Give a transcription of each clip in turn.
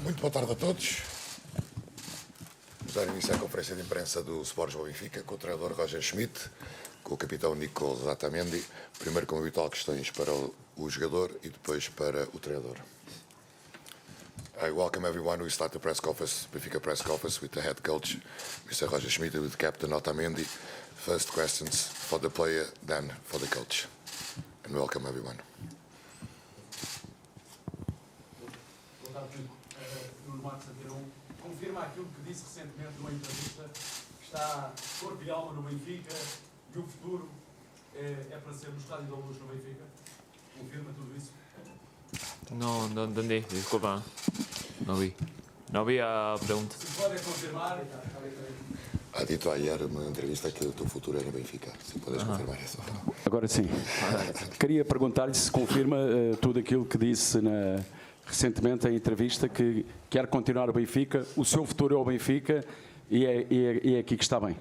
Muito boa tarde a todos. Vamos dar início à conferência de imprensa do Sporting Benfica com o treinador Roger Schmidt, com o capitão Nicolas Otamendi. Primeiro, como habitual, questões para o jogador e depois para o treinador. I welcome everyone. We start the press conference, Benfica press conference, with the head coach, Mr. Roger Schmidt, with Captain Otamendi. First questions for the player, then for the coach. And welcome everyone. Confirma aquilo que disse recentemente numa entrevista, que está corpo e alma no Benfica e o futuro é para ser no Estádio da Luz no Benfica. Confirma tudo isso? No entendí, disculpa. No vi a pregunta. Se pode confirmar. Ha dito ayer numa entrevista que o teu futuro é no Benfica. Se podes confirmar isso. Agora sim. Queria perguntar-lhe se confirma tudo aquilo que disse recentemente em entrevista, que quer continuar o Benfica, o seu futuro é o Benfica y é aqui que está bem.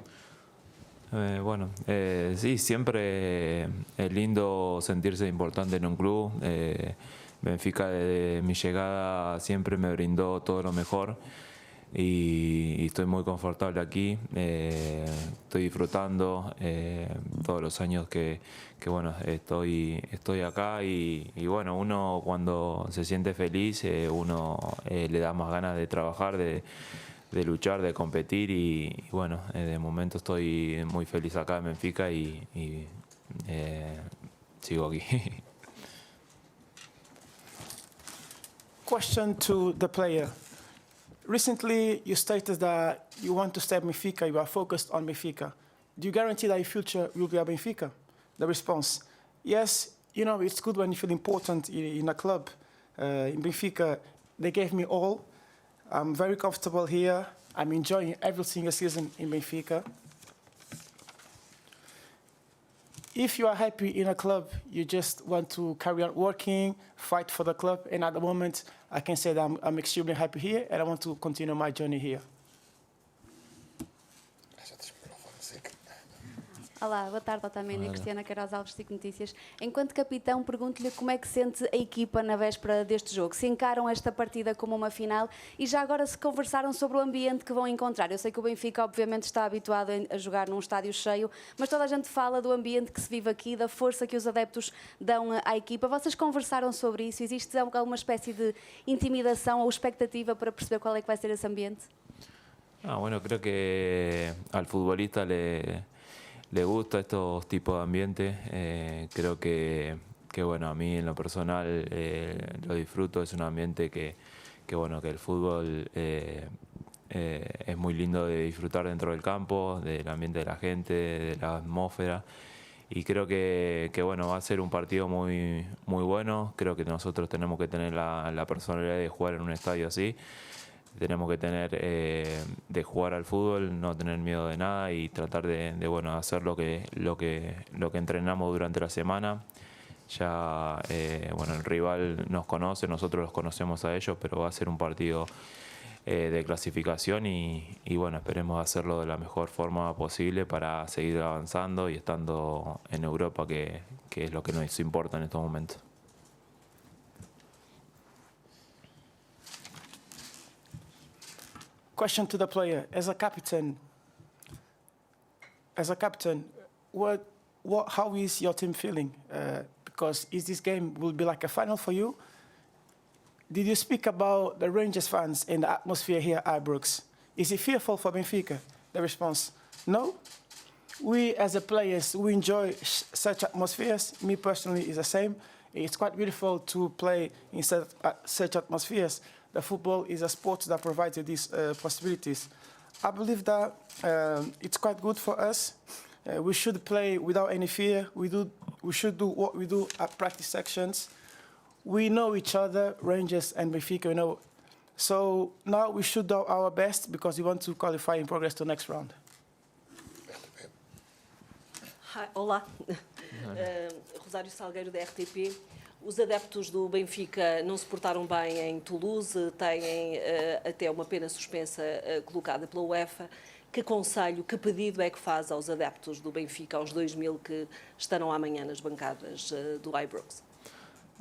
Bueno, sí, siempre es lindo sentirse importante en un club. Benfica desde mi llegada siempre me brindó todo lo mejor y estoy muy confortable aquí. Estoy disfrutando todos los años que bueno, estoy acá y bueno, uno cuando se siente feliz, uno le da más ganas de trabajar, de luchar, de competir y bueno, de momento estoy muy feliz acá en Benfica y sigo aquí. Question to the player. Recently, you stated that you want to stay at Benfica, you are focused on Benfica. Do you guarantee that your future will be at Benfica? The response, yes, you know, it's good when you feel important in a club. In Benfica, they gave me all. I'm very comfortable here. I'm enjoying every single season in Benfica. If you are happy in a club, you just want to carry on working, fight for the club, and at the moment, I can say that I'm extremely happy here, and I want to continue my journey here. Olá, boa tarde, Otamendi, Cristiana Queiroz Alves, SIC Notícias. Enquanto capitão, pergunto-lhe como é que sente a equipa na véspera deste jogo. Se encaram esta partida como uma final e já agora se conversaram sobre o ambiente que vão encontrar. Eu sei que o Benfica, obviamente, está habituado a jogar num estádio cheio, mas toda a gente fala do ambiente que se vive aqui, da força que os adeptos dão à equipa. Vocês conversaram sobre isso? Existe alguma espécie de intimidação ou expectativa para perceber qual é que vai ser esse ambiente? Bueno, creo que al futbolista le gusta estos tipos de ambiente. Creo que bueno, a mí en lo personal lo disfruto. Es un ambiente que bueno, que el fútbol es muy lindo de disfrutar dentro del campo, del ambiente de la gente, de la atmósfera. Y creo que bueno, va a ser un partido muy bueno. Creo que nosotros tenemos que tener la personalidad de jugar en un estadio así. Tenemos que tener de jugar al fútbol, no tener miedo de nada y tratar de bueno, hacer lo que entrenamos durante la semana. Ya bueno, el rival nos conoce, nosotros los conocemos a ellos, pero va a ser un partido de clasificación y bueno, esperemos hacerlo de la mejor forma posible para seguir avanzando y estando en Europa, que es lo que nos importa en estos momentos. Question to the player: as a captain, how is your team feeling? Because this game will be like a final for you. Did you speak about the Rangers fans and the atmosphere here at Ibrox? Is it fearful for Benfica? The response: no. We as a players, we enjoy such atmospheres. Me personally is the same. It's quite beautiful to play in such atmospheres. The football is a sport that provides you these possibilities. I believe that it's quite good for us. We should play without any fear. We should do what we do at practice sections. We know each other, Rangers and Benfica, you know. So now we should do our best because we want to qualify and progress to the next round. Hi, olá, Rosário Salgueiro da RTP. Os adeptos do Benfica não se portaram bem em Toulouse, têm até uma pena suspensa colocada pela UEFA. Que conselho, que pedido é que faz aos adeptos do Benfica, aos 2000 que estarão amanhã nas bancadas do Ibrox?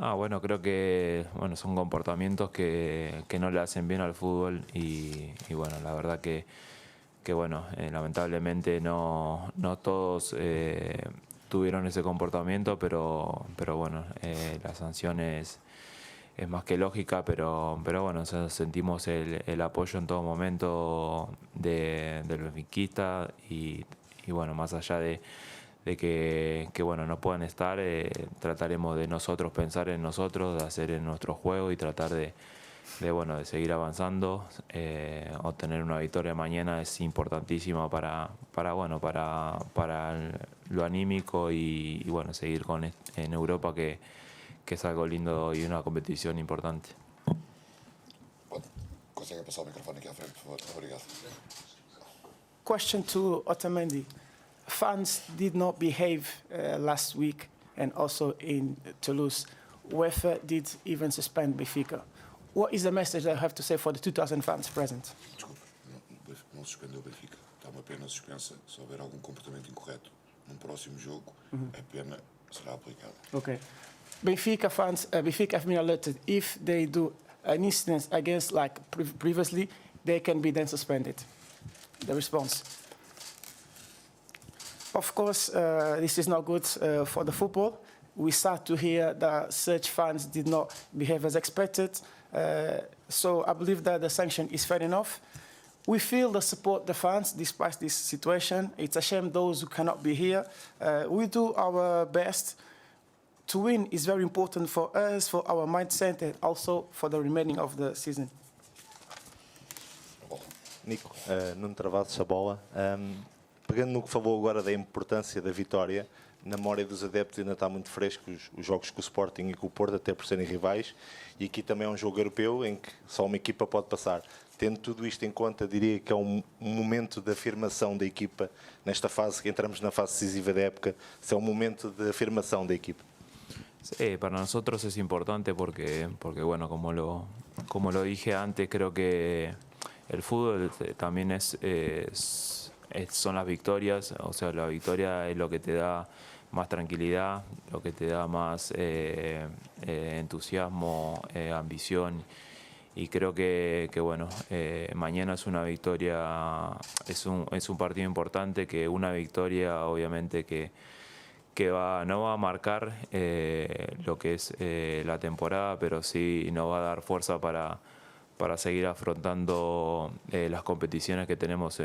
Bueno, creo que son comportamientos que no le hacen bien al fútbol y bueno, la verdad que bueno, lamentablemente no todos tuvieron ese comportamiento, pero bueno, la sanción es más que lógica, pero bueno, o sea, sentimos el apoyo en todo momento del benfiquista y bueno, más allá de que bueno, no puedan estar, trataremos de nosotros pensar en nosotros, de hacer en nuestro juego y tratar de seguir avanzando. Obtener una victoria mañana es importantísima para lo anímico y bueno, seguir en Europa que es algo lindo y una competición importante. Consegue passar o microfone aqui à frente, por favor? Obrigado. Question to Otamendi. Fans did not behave last week and also in Toulouse. UEFA did even suspend Benfica. What is the message that I have to say for the 2,000 fans present? Desculpe, não suspendeu o Benfica. Está uma pena suspensa. Se houver algum comportamento incorreto num próximo jogo, a pena será aplicada. Okay. Benfica fans, Benfica have been alerted. If they do an incident against like previously, they can be then suspended. The response. Of course, this is not good for the football. We start to hear that such fans did not behave as expected. So I believe that the sanction is fair enough. We feel the support the fans despite this situation. It's a shame those who cannot be here. We do our best. To win is very important for us, for our mindset, and also for the remaining of the season. Nico, Nuno Travassos, a bola. Pegando no que falou agora da importância da vitória, na memória dos adeptos ainda está muito fresco os jogos com o Sporting e com o Porto, até por serem rivais, e aqui também é um jogo europeu em que só uma equipa pode passar. Tendo tudo isto em conta, diria que é um momento de afirmação da equipa nesta fase, que entramos na fase decisiva da época, se é um momento de afirmação da equipa. Sí, para nosotros es importante porque bueno, como lo dije antes, creo que el fútbol también son las victorias, o sea, la victoria es lo que te da más tranquilidad, lo que te da más entusiasmo, ambición, y creo que bueno, mañana es una victoria, es un partido importante, que una victoria obviamente que no va a marcar lo que es la temporada, pero sí nos va a dar fuerza para seguir afrontando las competiciones que tenemos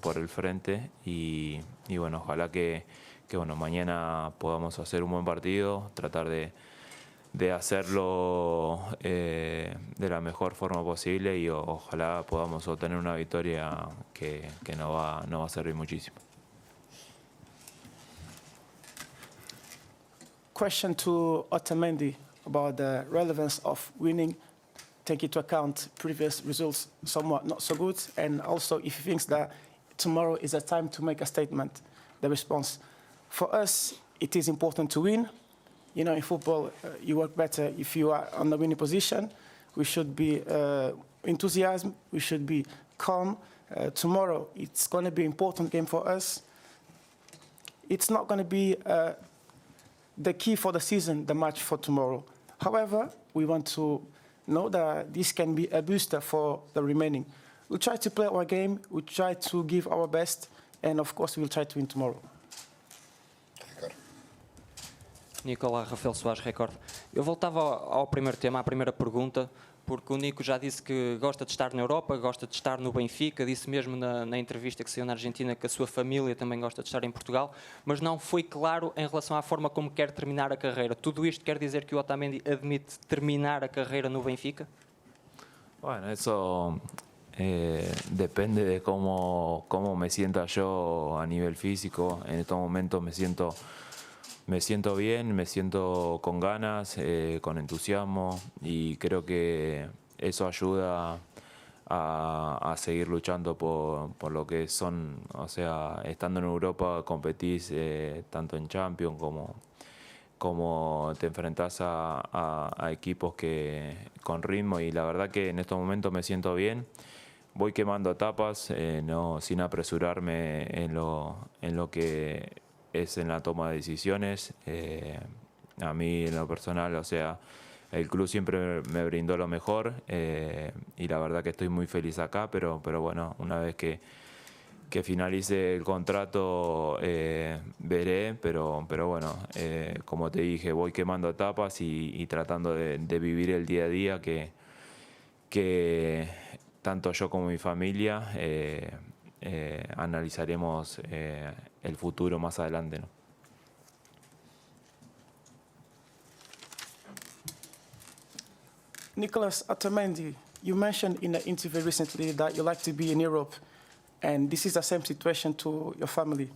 por el frente y bueno, ojalá que bueno, mañana podamos hacer un buen partido, tratar de hacerlo de la mejor forma posible y ojalá podamos obtener una victoria que nos va a servir muchísimo. Question to Otamendi about the relevance of winning, take into account previous results somewhat not so good, and also if he thinks that tomorrow is a time to make a statement. The response. For us, it is important to win. You know, in football, you work better if you are on the winning position. We should be enthusiastic, we should be calm. Tomorrow, it's going to be an important game for us. It's not going to be the key for the season, the match for tomorrow. However, we want to know that this can be a booster for the remaining. We'll try to play our game, we'll try to give our best, and of course we'll try to win tomorrow. Nicolau, Rafael Soares, Record. Eu voltava ao primeiro tema, à primeira pergunta, porque o Nico já disse que gosta de estar na Europa, gosta de estar no Benfica, disse mesmo na entrevista que saiu na Argentina que a sua família também gosta de estar em Portugal, mas não foi claro em relação à forma como quer terminar a carreira. Tudo isto quer dizer que o Otamendi admite terminar a carreira no Benfica? Bueno, eso depende de cómo me sienta yo a nivel físico. En estos momentos me siento bien, me siento con ganas, con entusiasmo, y creo que eso ayuda a seguir luchando por lo que son, o sea, estando en Europa competís tanto en Champions como te enfrentás a equipos con ritmo, y la verdad que en estos momentos me siento bien. Voy quemando etapas, sin apresurarme en lo que es en la toma de decisiones. a mí en lo personal, o sea, el club siempre me brindó lo mejor y la verdad que estoy muy feliz acá, pero bueno, una vez que finalice el contrato veré, pero bueno, como te dije, voy quemando etapas y tratando de vivir el día a día que tanto yo como mi familia analizaremos el futuro más adelante, ¿no? Nicolas Otamendi, you mentioned in an interview recently that you like to be in Europe, and this is the same situation to your family.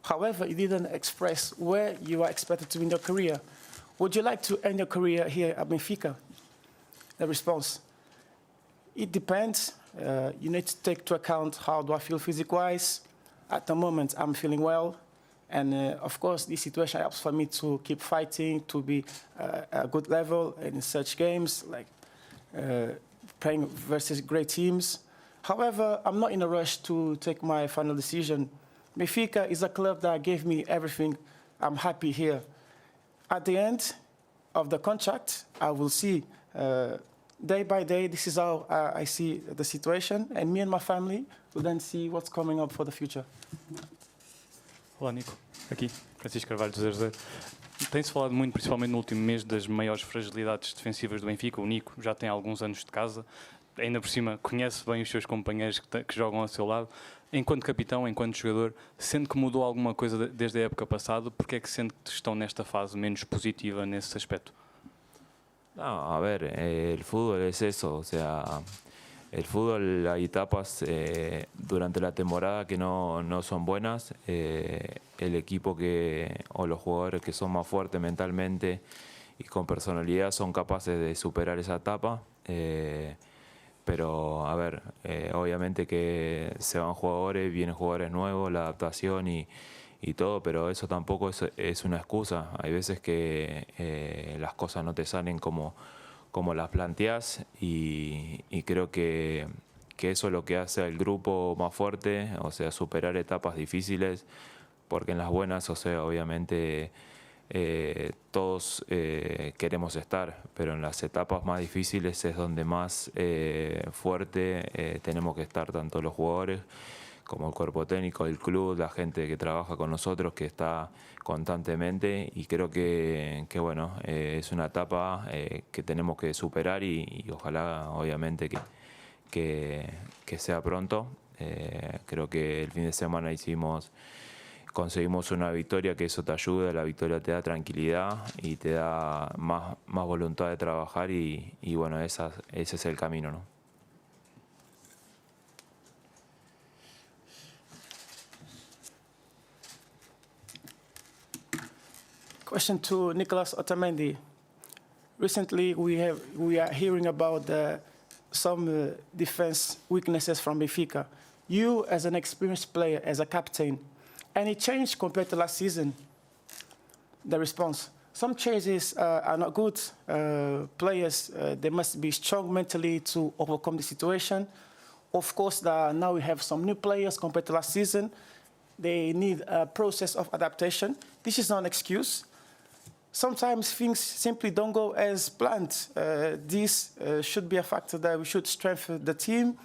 However, you didn't express where you are expected to end your career. Would you like to end your career here at Benfica? The response, it depends. You need to take into account how do I feel physique-wise. At the moment, I'm feeling well. And of course, this situation helps for me to keep fighting, to be at a good level in such games, like playing versus great teams. However, I'm not in a rush to take my final decision. Benfica is a club that gave me everything. I'm happy here. At the end of the contract, I will see day by day, this is how I see the situation, and me and my family will then see what's coming up for the future. Olá, Nico. Aqui, Francisco Carvalho do 00. Tem-se falado muito, principalmente no último mês, das maiores fragilidades defensivas do Benfica. O Nico já tem alguns anos de casa, ainda por cima conhece bem os seus companheiros que jogam ao seu lado. Enquanto capitão, enquanto jogador, sente que mudou alguma coisa desde a época passada? Porque é que sente que estão nesta fase menos positiva nesse aspecto? No, a ver, el fútbol es eso, o sea, el fútbol hay etapas durante la temporada que no son buenas, el equipo o los jugadores que son más fuertes mentalmente y con personalidad son capaces de superar esa etapa, pero a ver, obviamente que se van jugadores, vienen jugadores nuevos, la adaptación y todo, pero eso tampoco es una excusa. Hay veces que las cosas no te salen como las planteás y creo que eso es lo que hace al grupo más fuerte, o sea, superar etapas difíciles, porque en las buenas, o sea, obviamente todos queremos estar, pero en las etapas más difíciles es donde más fuerte tenemos que estar, tanto los jugadores como el cuerpo técnico del club, la gente que trabaja con nosotros, que está constantemente, y creo que bueno, es una etapa que tenemos que superar y ojalá obviamente que sea pronto. Creo que el fin de semana conseguimos una victoria, que eso te ayuda, la victoria te da tranquilidad y te da más voluntad de trabajar y bueno, ese es el camino, ¿no? Question to Nicolas Otamendi. Recently, we are hearing about some defense weaknesses from Benfica. You, as an experienced player, as a captain, any change compared to last season? The response: some changes are not good. Players, they must be strong mentally to overcome the situation. Of course, now we have some new players compared to last season. They need a process of adaptation. This is not an excuse. Sometimes things simply don't go as planned. This should be a factor that we should strengthen the team.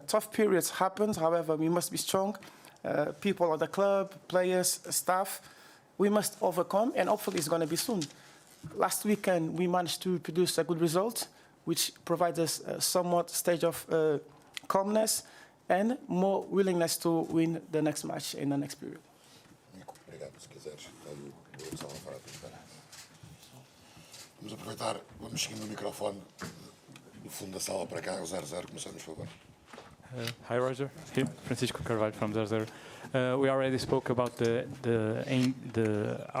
Tough periods happen, however, we must be strong. People at the club, players, staff, we must overcome, and hopefully it's going to be soon. Last weekend, we managed to produce a good result, which provides us a somewhat stage of calmness and more willingness to win the next match in the next period. Nico, obrigado. Se quiseres, vamos aproveitar, vamos seguindo o microfone do fundo da sala para cá, o 00, começamos, por favor. Hi, Roger. Here, Francisco Carvalho from 00. We already spoke about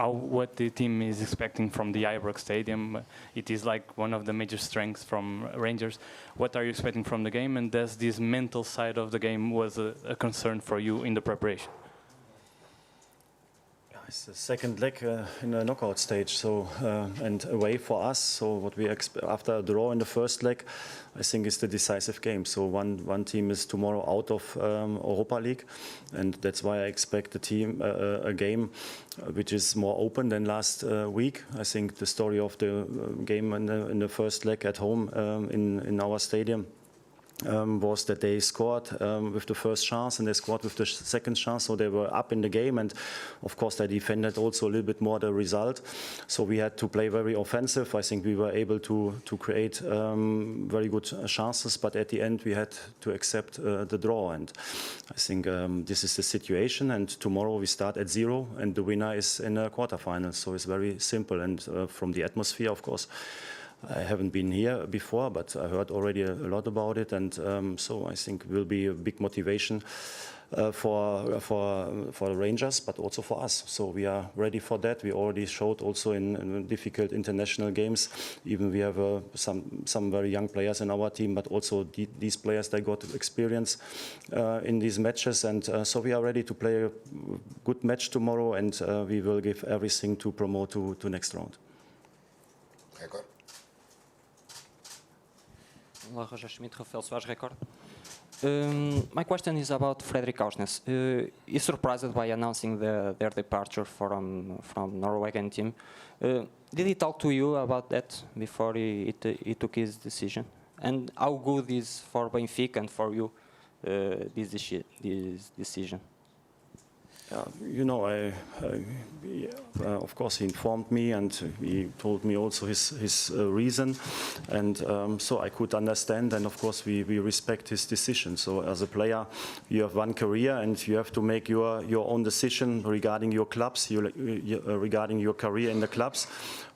what the team is expecting from the Ibrox Stadium. It is like one of the major strengths from Rangers. What are you expecting from the game, and does this mental side of the game was a concern for you in the preparation? It's the second leg in the knockout stage, so and away for us. So what we expect after a draw in the first leg, I think is the decisive game. So one team is tomorrow out of Europa League, and that's why I expect a game which is more open than last week. I think the story of the game in the first leg at home in our stadium was that they scored with the first chance and they scored with the second chance, so they were up in the game, and of course they defended also a little bit more the result. So we had to play very offensive. I think we were able to create very good chances, but at the end we had to accept the draw, and I think this is the situation, and tomorrow we start at 0 and the winner is in a quarterfinal. So it's very simple, and from the atmosphere, of course, I haven't been here before, but I heard already a lot about it, and so I think will be a big motivation for the Rangers, but also for us. So we are ready for that. We already showed also in difficult international games. Even we have some very young players in our team, but also these players, they got experience in these matches, and so we are ready to play a good match tomorrow, and we will give everything to promote to next round. Olá, Roger Schmidt, Rafael Soares, Record. My question is about Fredrik Aursnes. He's surprised by announcing their departure from Norwegian team. Did he talk to you about that before he took his decision? And how good is for Benfica and for you this decision? You know, of course he informed me, and he told me also his reason, and so I could understand, and of course we respect his decision. So as a player, you have one career and you have to make your own decision regarding your clubs, regarding your career in the clubs,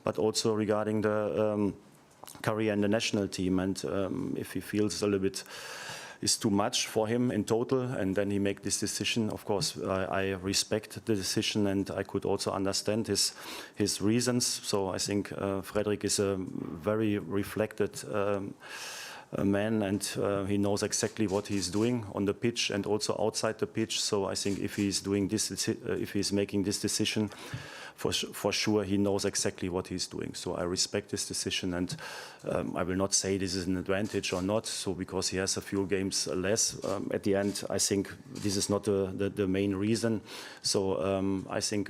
but also regarding the career in the national team. And if he feels a little bit is too much for him in total, and then he make this decision, of course I respect the decision, and I could also understand his reasons. So I think Fredrik is a very reflected man, and he knows exactly what he's doing on the pitch and also outside the pitch. So I think if he's doing this, if he's making this decision, for sure he knows exactly what he's doing. So I respect his decision, and I will not say this is an advantage or not. So because he has a few games less at the end, I think this is not the main reason. So I think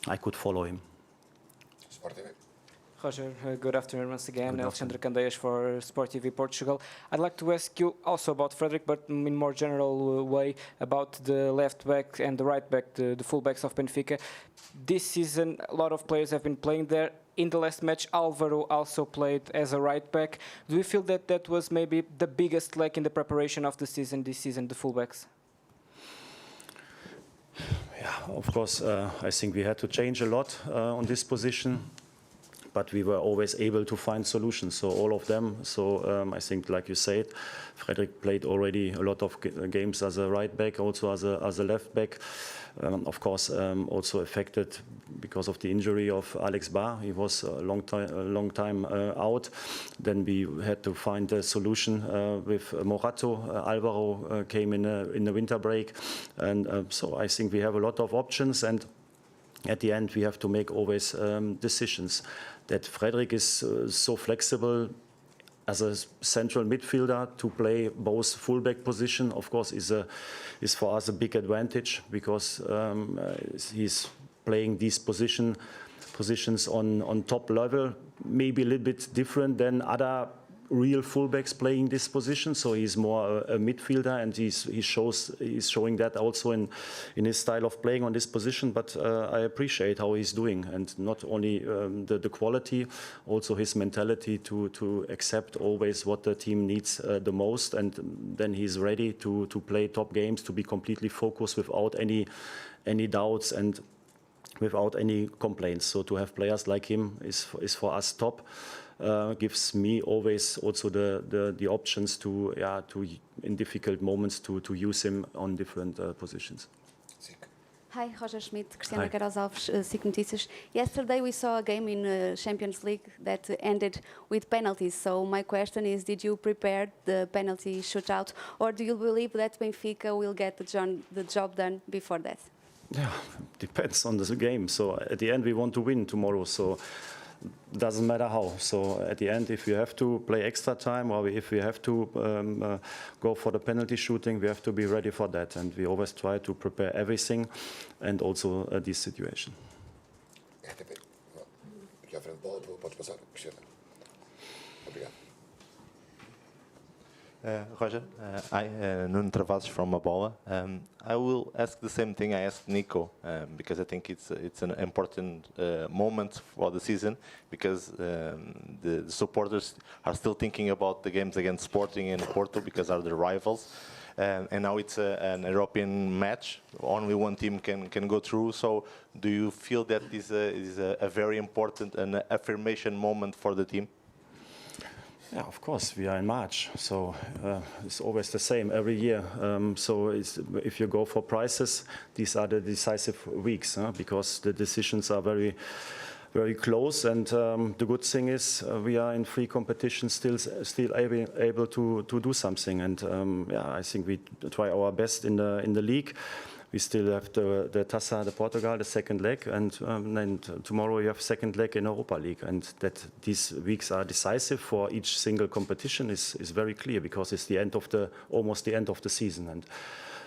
I could follow him. Roger, good afternoon once again. Alexandre Candeias for Sport TV Portugal. I'd like to ask you also about Fredrik, but in more general way about the left back and the right back, the fullbacks of Benfica. This season, a lot of players have been playing there. In the last match, Álvaro also played as a right back. Do you feel that that was maybe the biggest lack in the preparation of the season this season, the fullbacks? Yeah, of course, I think we had to change a lot on this position, but we were always able to find solutions, so all of them. So I think, like you said, Fredrik played already a lot of games as a right back, also as a left back. Of course, also affected because of the injury of Alex Ba. He was a long time out. Then we had to find a solution with Morato. Álvaro came in the winter break, and so I think we have a lot of options, and at the end we have to make always decisions. That Fredrik is so flexible as a central midfielder to play both fullback position, of course, is for us a big advantage, because he's playing these positions on top level, maybe a little bit different than other real fullbacks playing this position. So he's more a midfielder, and he's showing that also in his style of playing on this position. But I appreciate how he's doing, and not only the quality, also his mentality to accept always what the team needs the most, and then he's ready to play top games, to be completely focused without any doubts and without any complaints. So to have players like him is for us top. Gives me always also the options to in difficult moments to use him on different positions. Hi, Roger Schmidt, Cristiana Queiroz Alves, SIC Notícias. Yesterday we saw a game in Champions League that ended with penalties. So my question is, did you prepare the penalty shootout, or do you believe that Benfica will get the job done before that? Yeah, depends on the game. So at the end, we want to win tomorrow. So doesn't matter how. So at the end, if you have to play extra time or if we have to go for the penalty shooting, we have to be ready for that. And we always try to prepare everything and also this situation. RTP. Aqui à frente, bola, podes passar, Cristiano. Obrigado. Roger, Nuno Travassos from Abola. I will ask the same thing I asked Nico because I think it's an important moment for the season because the supporters are still thinking about the games against Sporting and Porto because are the rivals. And now it's an European match. Only one team can go through. So do you feel that this is a very important and affirmation moment for the team? Yeah, of course, we are in March, so it's always the same every year. So if you go for prizes, these are the decisive weeks because the decisions are very, very close. And the good thing is we are in free competition, still able to do something. And yeah, I think we try our best in the league. We still have the Taça de Portugal, the second leg, and then tomorrow you have second leg in Europa League. And that these weeks are decisive for each single competition is very clear because it's the end of almost the end of the season. And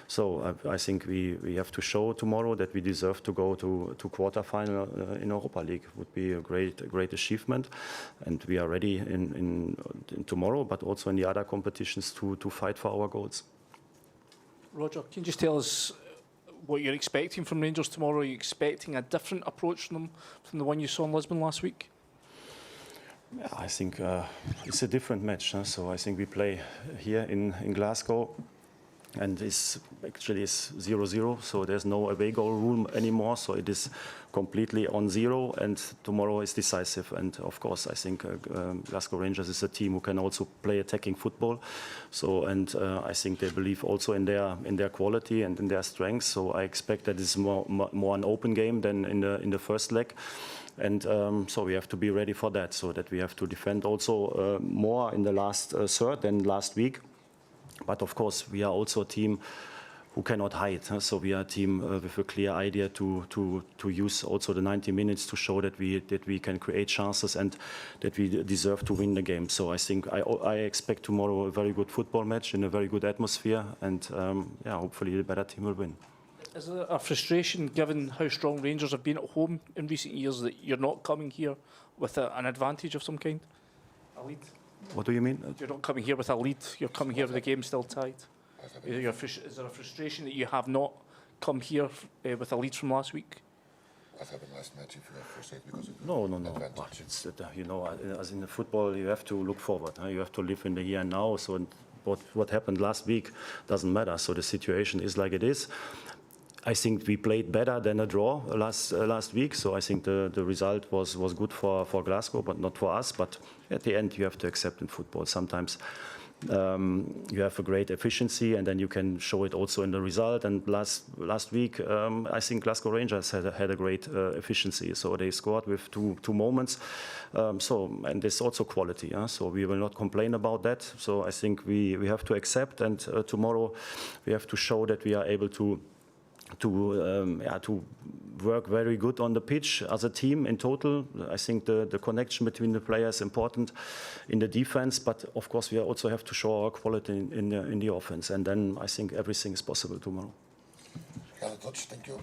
so I think we have to show tomorrow that we deserve to go to quarterfinal in Europa League. Would be a great achievement, and we are ready in tomorrow, but also in the other competitions to fight for our goals. Roger, can you just tell us what you're expecting from Rangers tomorrow? Are you expecting a different approach from them from the one you saw in Lisbon last week? Yeah, I think it's a different match. So I think we play here in Glasgow, and it's actually 0-0. So there's no away goal rule anymore. So it is completely on zero, and tomorrow is decisive. And of course, I think Glasgow Rangers is a team who can also play attacking football. So and I think they believe also in their quality and in their strengths. So I expect that it's more an open game than in the first leg. And so we have to be ready for that. So that we have to defend also more in the last third than last week. But of course, we are also a team who cannot hide. So we are a team with a clear idea to use also the 90 minutes to show that we can create chances and that we deserve to win the game. So I think I expect tomorrow a very good football match in a very good atmosphere, and yeah, hopefully the better team will win. Is there a frustration, given how strong Rangers have been at home in recent years, that you're not coming here with an advantage of some kind? A lead? What do you mean? You're not coming here with a lead, you're coming here with the game still tied. Is there a frustration that you have not come here with a lead from last week? What happened last match if you are frustrated because of No. It's, you know, as in the football, you have to look forward. You have to live in the here and now. So what happened last week doesn't matter. So the situation is like it is. I think we played better than a draw last week, so I think the result was good for Glasgow, but not for us. But at the end, you have to accept in football. Sometimes you have a great efficiency, and then you can show it also in the result. And last week, I think Glasgow Rangers had a great efficiency, so they scored with two moments. And there's also quality. So we will not complain about that. So I think we have to accept, and tomorrow we have to show that we are able to work very good on the pitch as a team in total. I think the connection between the players is important in the defense, but of course we also have to show our quality in the offense, and then I think everything is possible tomorrow. Thank you.